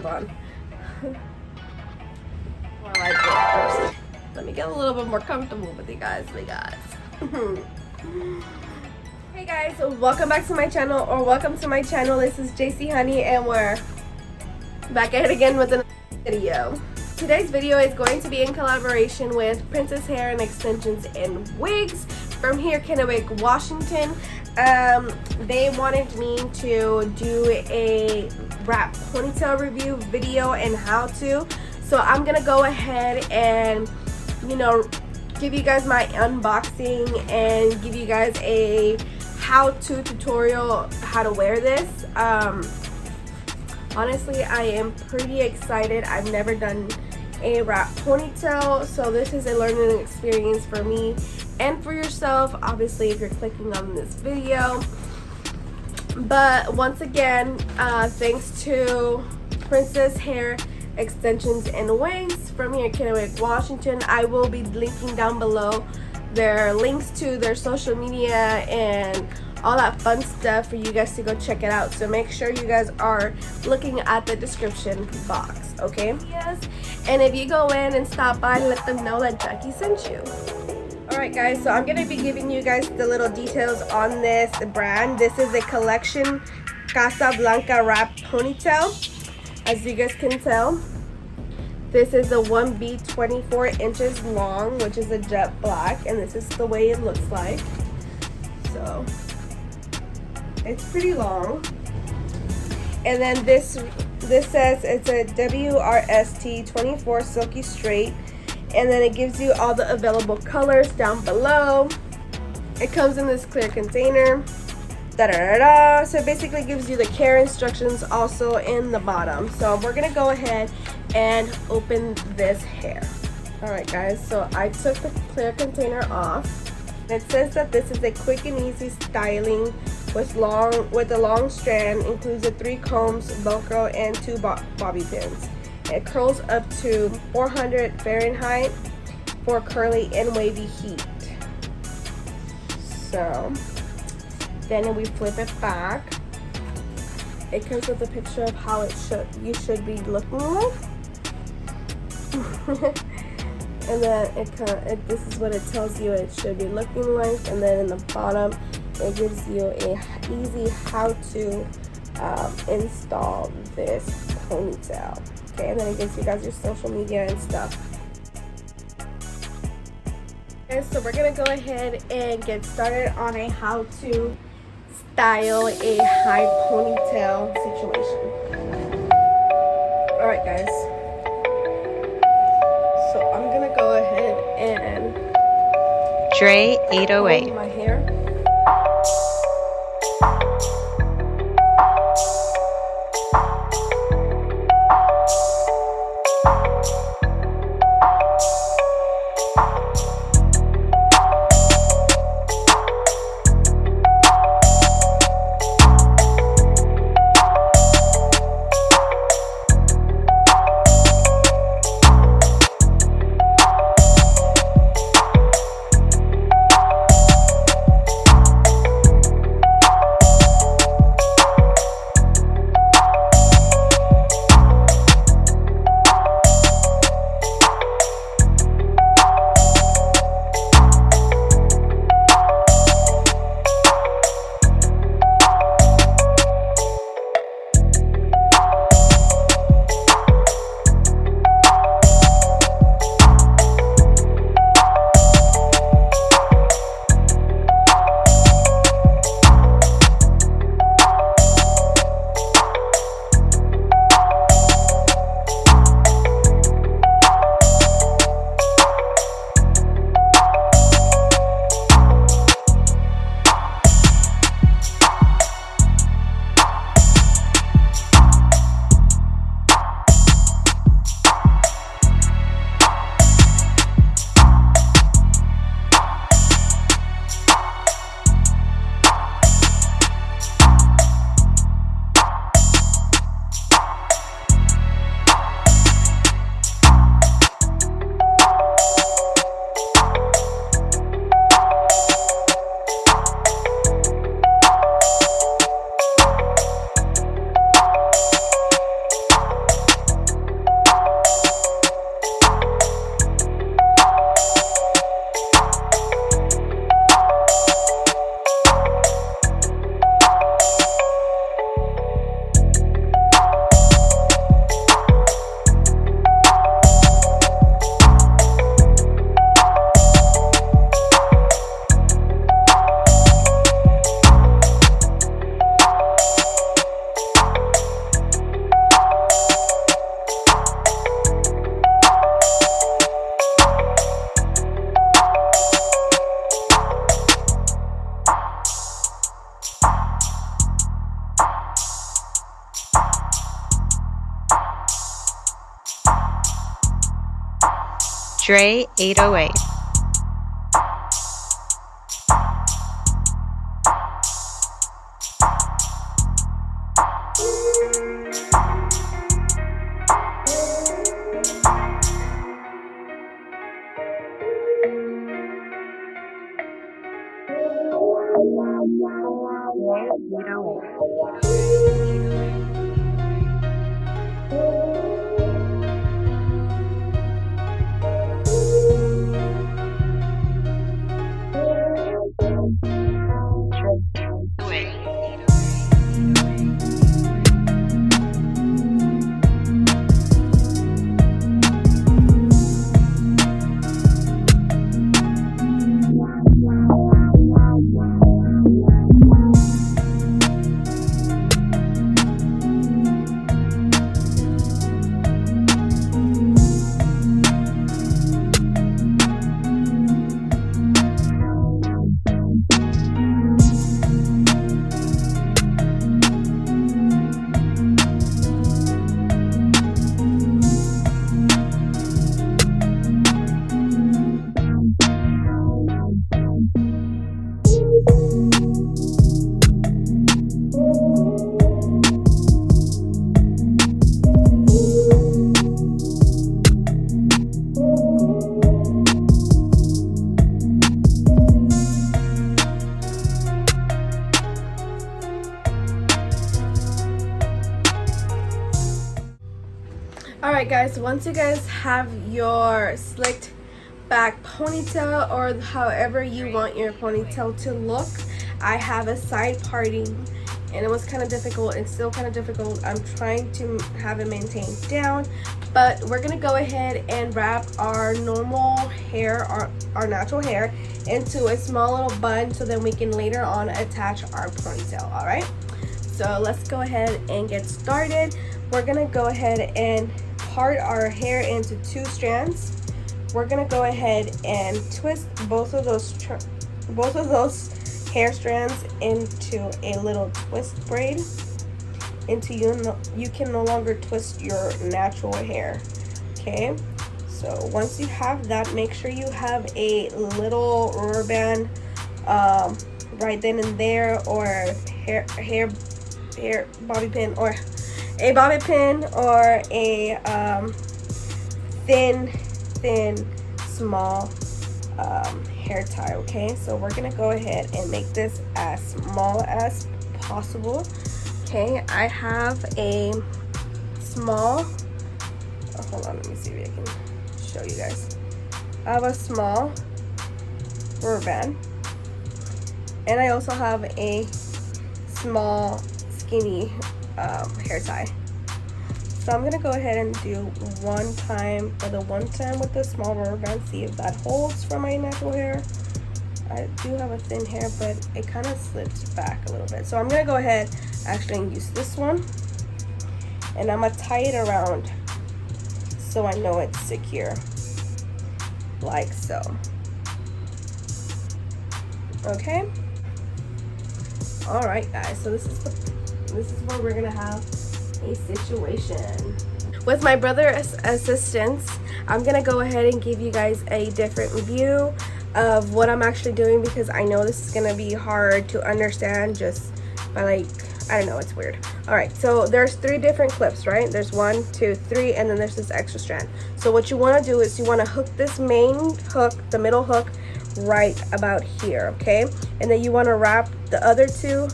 on. Well, I did first. Let me get a little bit more comfortable with you guys, Hey guys, so welcome back to my channel, or welcome to my channel. This is JC Honey, and we're back at it again with another video. Today's video is going to be in collaboration with Princess Hair and Extensions and Wigs from here, Kennewick, Washington. They wanted me to do a wrap ponytail review video and how to. So I'm gonna go ahead and, you know, give you guys my unboxing and give you guys a how-to tutorial how to wear this. Honestly, I am pretty excited. I've never done a wrap ponytail, so this is a learning experience for me and for yourself, obviously, if you're clicking on this video. But once again, thanks to Princess Hair Extensions and Wigs from here, Kennewick, Washington. I will be linking down below their links to their social media and all that fun stuff for you guys to go check it out. So make sure you guys are looking at the description box, okay? Yes. And if you go in and stop by, let them know that Jackie sent you. Alright guys, so I'm going to be giving you guys the little details on this brand. This is a collection Casa Blanca wrap ponytail. As you guys can tell, this is a 1B 24 inches long, which is a jet black, and this is the way it looks like. So it's pretty long. And then this says it's a WRST 24 silky straight, and then it gives you all the available colors down below. It comes in this clear container. So it basically gives you the care instructions also in the bottom. So we're gonna go ahead and open this hair. All right guys, so I took the clear container off. It says that this is a quick and easy styling with a long strand, includes the 3 combs, Velcro, and 2 bobby pins. It curls up to 400 Fahrenheit for curly and wavy heat. So then we flip it back. It comes with a picture of how you should be looking like. And then this is what it tells you it should be looking like. And then in the bottom, it gives you a easy how to install this ponytail. Okay, and then it gives you guys your social media and stuff. Okay, so we're gonna go ahead and get started on a how to style a high ponytail situation. Alright guys, so I'm gonna go ahead and Dre 808 comb my hair. Dre 808. Alright guys, once you guys have your slicked back ponytail, or however you want your ponytail to look, I have a side parting, and it was kind of difficult. It's still kind of difficult. I'm trying to have it maintained down, but we're gonna go ahead and wrap our normal hair, our natural hair, into a small little bun, so then we can later on attach our ponytail. Alright, so let's go ahead and get started. We're gonna go ahead and part our hair into 2 strands. We're gonna go ahead and twist both of those hair strands into a little twist braid, until you can no longer twist your natural hair. Okay, so once you have that, make sure you have a little rubber band right then and there, or hair bobby pin, or a bobby pin, or a thin small hair tie. Okay, so we're gonna go ahead and make this as small as possible. Okay, I have a small, hold on, let me see if I can show you guys. I have a small rubber band, and I also have a small skinny hair tie. So I'm gonna go ahead and do one time with the small rubber band, see if that holds for my natural hair. I do have a thin hair, but it kind of slips back a little bit. So I'm gonna go ahead actually and use this one, and I'm gonna tie it around so I know it's secure, like so. Okay. All right, guys. So this is where we're gonna have a situation. With my brother's assistance, I'm gonna go ahead and give you guys a different view of what I'm actually doing, because I know this is gonna be hard to understand just by, like, I don't know, it's weird. All right, so there's 3 different clips, right? There's 1, 2, 3, and then there's this extra strand. So what you want to do is you want to hook this main hook, the middle hook, right about here, okay? And then you want to wrap the other 2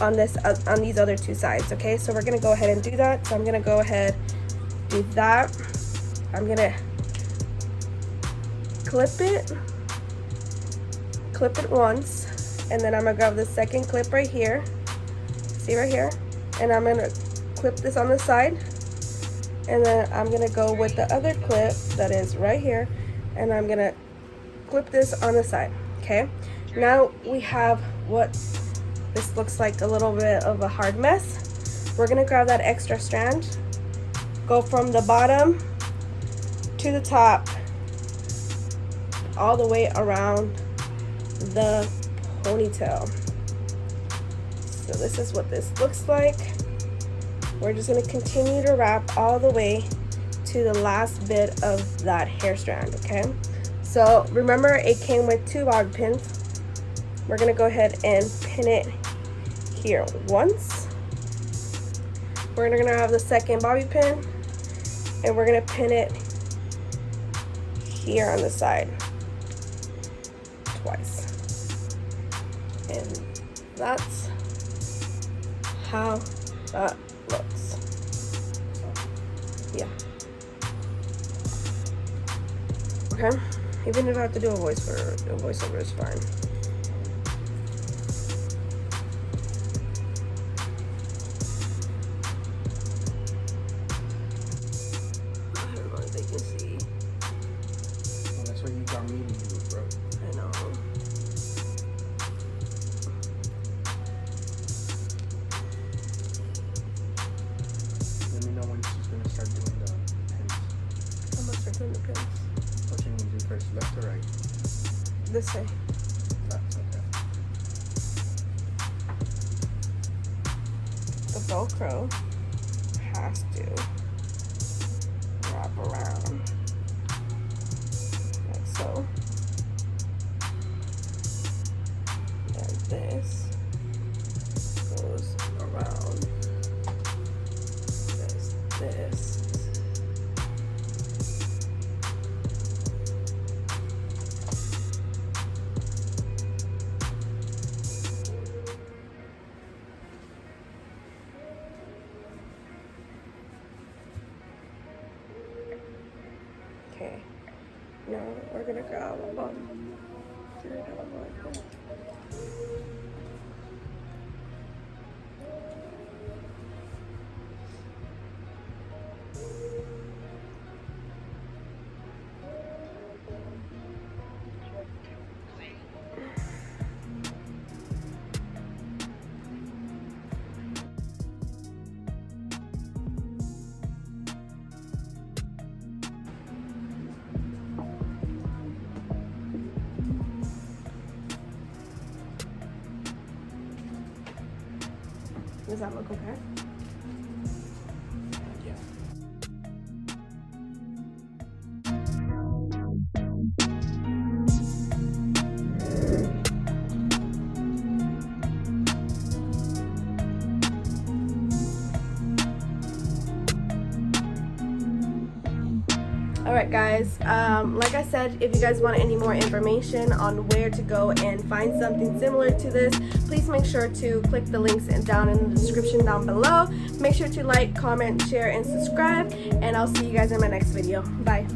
on these other 2 sides. Okay, so we're gonna go ahead and do that. So I'm gonna go ahead, do that. I'm gonna clip it once, and then I'm gonna grab the second clip right here, see right here, and I'm gonna clip this on the side, and then I'm gonna go with the other clip that is right here, and I'm gonna clip this on the side. Okay, now we have what this looks like, a little bit of a hard mess. We're gonna grab that extra strand, go from the bottom to the top, all the way around the ponytail. So this is what this looks like. We're just gonna continue to wrap all the way to the last bit of that hair strand, okay? So remember, it came with 2 bobby pins. We're gonna go ahead and pin it here once. We're gonna have the second bobby pin, and we're gonna pin it here on the side twice. And that's how that looks. Yeah. Okay. Even if I have to do a voiceover is fine. I don't know if they can see. Well, that's what you got me to do, bro. I know. Let me know when she's gonna start doing the pins. I'm gonna start doing the pins. What you gonna do first, left or right? This way. Left, okay. The Velcro has to wrap around like so. And this goes around this. Okay, now we're gonna grab a bun. Like that. Does that look okay? Yeah. Alright guys, like I said, if you guys want any more information on where to go and find something similar to this, please make sure to click the links down in the description down below. Make sure to like, comment, share, and subscribe, and I'll see you guys in my next video. Bye.